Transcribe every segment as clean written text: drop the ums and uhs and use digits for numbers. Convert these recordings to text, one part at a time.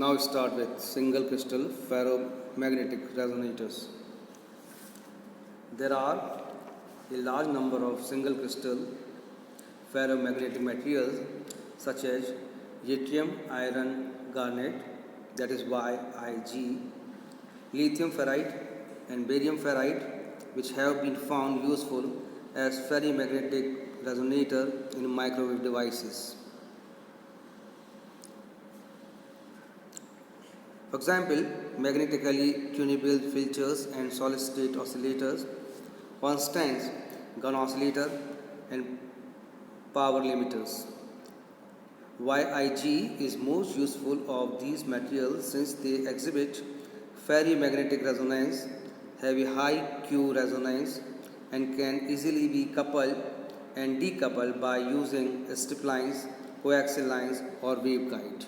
Now start with single crystal ferromagnetic resonators. There are a large number of single crystal ferromagnetic materials such as yttrium, iron, garnet, that is YiG, lithium ferrite and barium ferrite, which have been found useful as ferromagnetic resonator in microwave devices. For example, magnetically tunable filters and solid-state oscillators, constants, gun oscillator, and power limiters. YiG is most useful of these materials since they exhibit ferromagnetic resonance, have a high Q resonance, and can easily be coupled and decoupled by using strip lines, coaxial lines, or waveguide.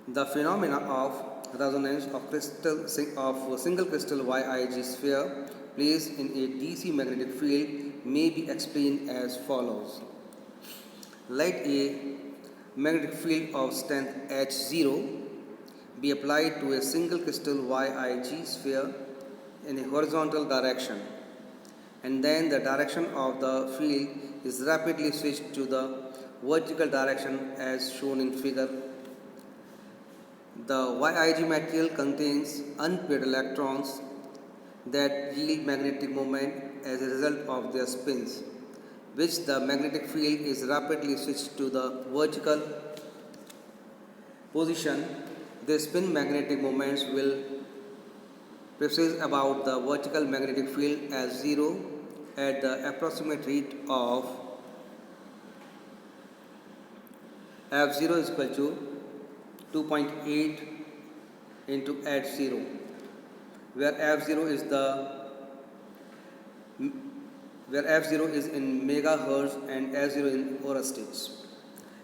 The phenomena of resonance of single crystal YiG sphere placed in a DC magnetic field may be explained as follows. Let a magnetic field of strength H0 be applied to a single crystal YiG sphere in a horizontal direction, and then the direction of the field is rapidly switched to the vertical direction as shown in figure. The YiG material contains unpaired electrons that yield magnetic moment as a result of their spins, which the magnetic field is rapidly switched to the vertical position. The spin magnetic moments will precede about the vertical magnetic field as 0 at the approximate rate of F0 is equal to 2.8 into H0, where F0 is in megahertz and H0 in Oersted.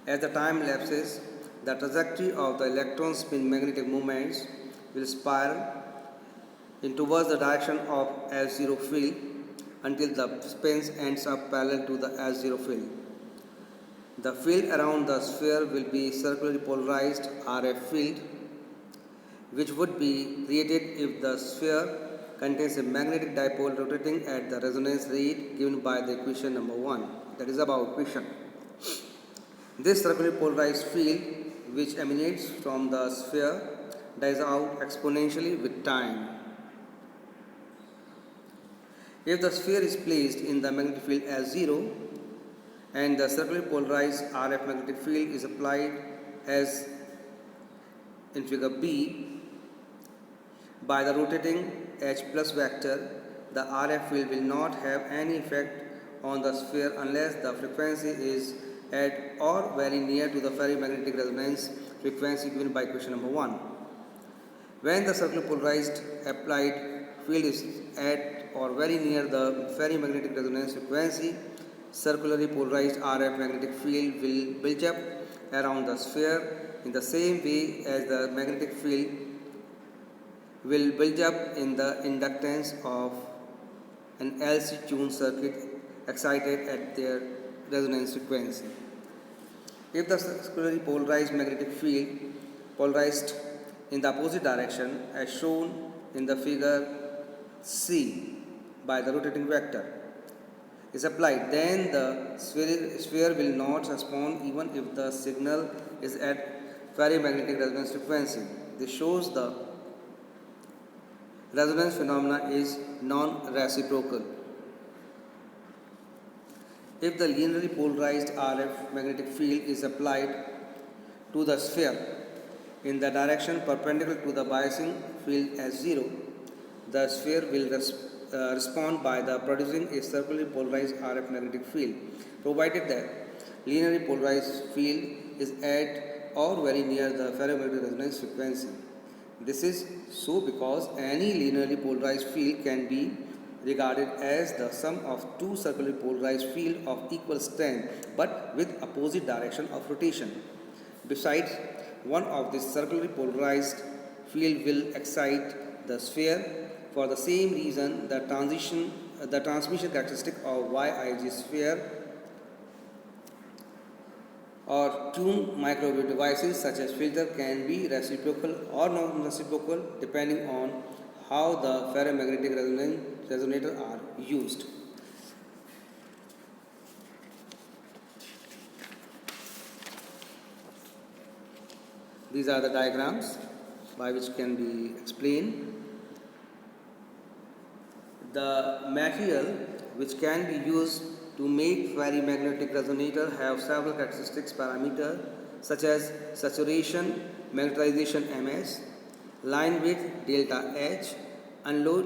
As the time elapses, the trajectory of the electron spin magnetic moments will spiral in towards the direction of H0 field until the spins ends up parallel to the H0 field. The field around the sphere will be circularly polarized RF field, which would be created if the sphere contains a magnetic dipole rotating at the resonance rate given by the equation number 1. That is our equation. This circularly polarized field, which emanates from the sphere, dies out exponentially with time. If the sphere is placed in the magnetic field as 0, and the circularly polarized RF magnetic field is applied as in figure B by the rotating H plus vector, the RF field will not have any effect on the sphere unless the frequency is at or very near to the ferromagnetic resonance frequency given by equation number 1. When the circularly polarized applied field is at or very near the ferromagnetic resonance frequency, circularly polarized RF magnetic field will build up around the sphere in the same way as the magnetic field will build up in the inductance of an LC tuned circuit excited at their resonance frequency. If the circularly polarized magnetic field polarized in the opposite direction as shown in the figure C by the rotating vector is applied, then the sphere will not respond even if the signal is at ferromagnetic resonance frequency. This shows the resonance phenomena is non-reciprocal. If the linearly polarized RF magnetic field is applied to the sphere in the direction perpendicular to the biasing field as 0, the sphere will respond by the producing a circularly polarized RF magnetic field, provided that linearly polarized field is at or very near the ferromagnetic resonance frequency. This is so because any linearly polarized field can be regarded as the sum of two circularly polarized fields of equal strength but with opposite direction of rotation. Besides, one of these circularly polarized field will excite the sphere. For the same reason, the transmission characteristic of YiG sphere or tuned microwave devices such as filter can be reciprocal or non-reciprocal depending on how the ferromagnetic resonator are used. These are the diagrams by which can be explained. The material which can be used to make ferromagnetic resonator have several characteristics parameters such as saturation, magnetization ms, line width delta H, unload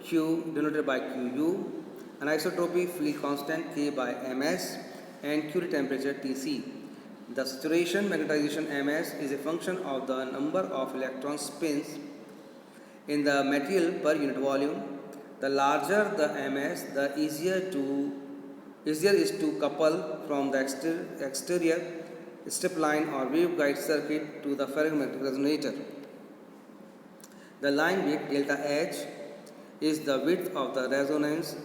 Q denoted by Qu, anisotropy field constant K by ms, and Curie temperature Tc. The saturation magnetization ms is a function of the number of electron spins in the material per unit volume. The larger the ms, the easier is to couple from the exterior strip line or waveguide circuit to the ferromagnetic resonator. The line width delta H is the width of the resonance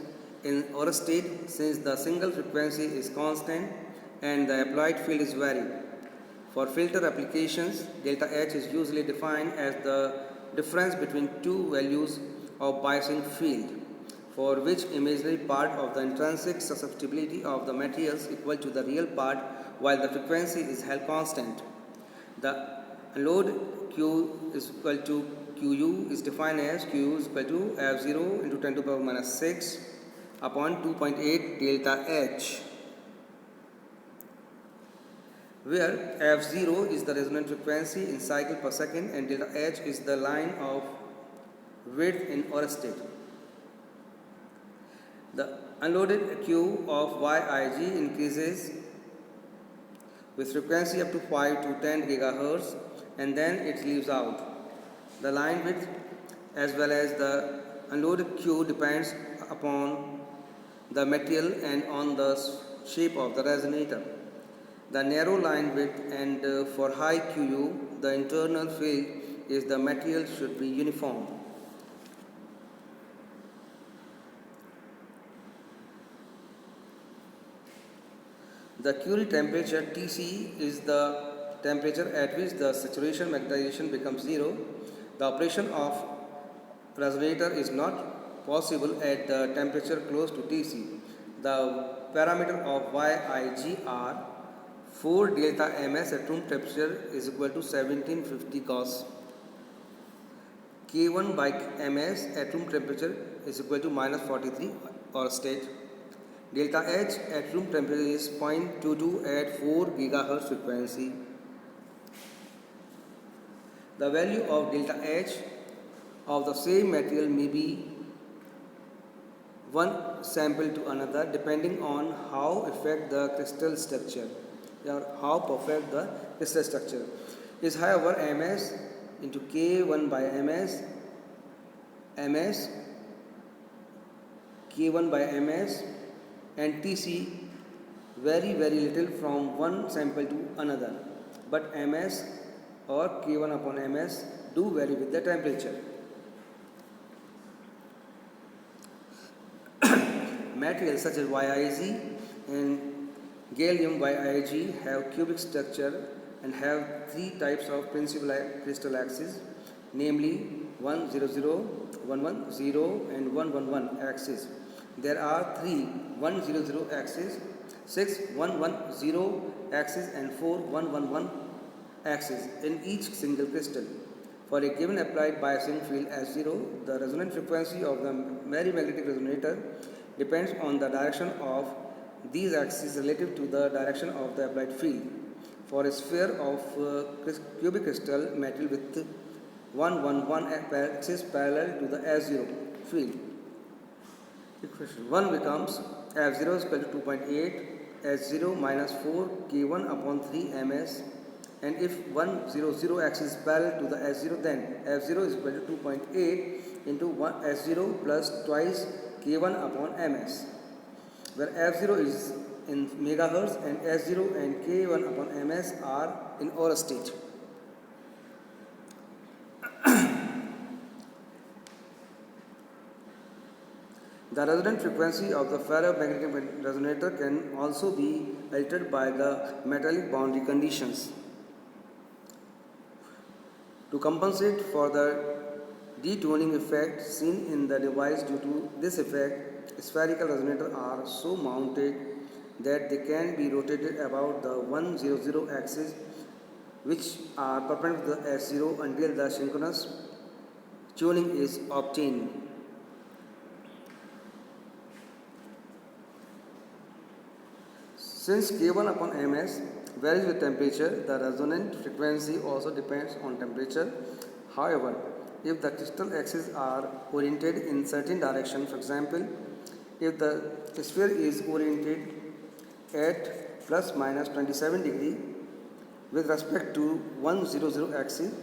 in Oersted since the single frequency is constant and the applied field is varied. For filter applications, delta H is usually defined as the difference between two values of biasing field, for which imaginary part of the intrinsic susceptibility of the materials equal to the real part while the frequency is held constant. The load Q is equal to Qu is defined as Q is equal to F0 into 10 to the power minus 6 upon 2.8 delta H, where F0 is the resonant frequency in cycle per second and delta H is the line of width in Oersted. The unloaded Q of YIG increases with frequency up to 5 to 10 GHz and then it leaves out. The line width as well as the unloaded Q depends upon the material and on the shape of the resonator. The narrow line width and for high Qu, the internal field is the material should be uniform. The Curie temperature Tc is the temperature at which the saturation magnetization becomes zero. The operation of resonator is not possible at the temperature close to Tc. The parameter of YIG are 4 delta ms at room temperature is equal to 1750 Gauss. K1 by ms at room temperature is equal to minus 43 Oersted. Delta H at room temperature is 0.22 at 4 GHz frequency. The value of delta H of the same material may be one sample to another depending on how affect the crystal structure or how perfect the crystal structure is. However, ms into K1 by ms, K1 by ms and Tc vary very little from one sample to another, but ms or K1 upon ms do vary with the temperature. Materials such as YIG and gallium YIG have cubic structure and have three types of principal crystal axes, namely 100, 110 and 111 axes. There are 3 100 axes, 6 110 axes and 4 111 axes in each single crystal. For a given applied biasing field S0, the resonant frequency of the ferromagnetic resonator depends on the direction of these axes relative to the direction of the applied field. For a sphere of cubic crystal material with 111 axis parallel to the S0 field, equation 1 becomes F0 is equal to 2.8 S0 minus 4 K1 upon 3 ms, and if 100 axis is parallel to the S0, then F0 is equal to 2.8 into 1 S0 plus twice K1 upon ms, where F0 is in megahertz and S0 and K1 upon ms are in Oersted. The resonant frequency of the ferromagnetic resonator can also be altered by the metallic boundary conditions. To compensate for the detuning effect seen in the device, due to this effect, spherical resonators are so mounted that they can be rotated about the 100 axis, which are perpendicular to the S0 until the synchronous tuning is obtained. Since K1 upon ms varies with temperature, the resonant frequency also depends on temperature. However, if the crystal axes are oriented in certain direction, for example, if the sphere is oriented at plus minus 27 degree with respect to 100 axis,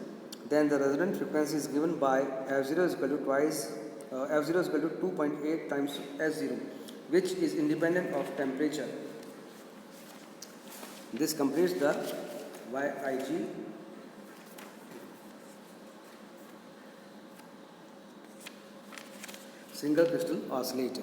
then the resonant frequency is given by f0 is equal to f0 is equal to 2.8 times s0, which is independent of temperature. This completes the YIG single crystal oscillator.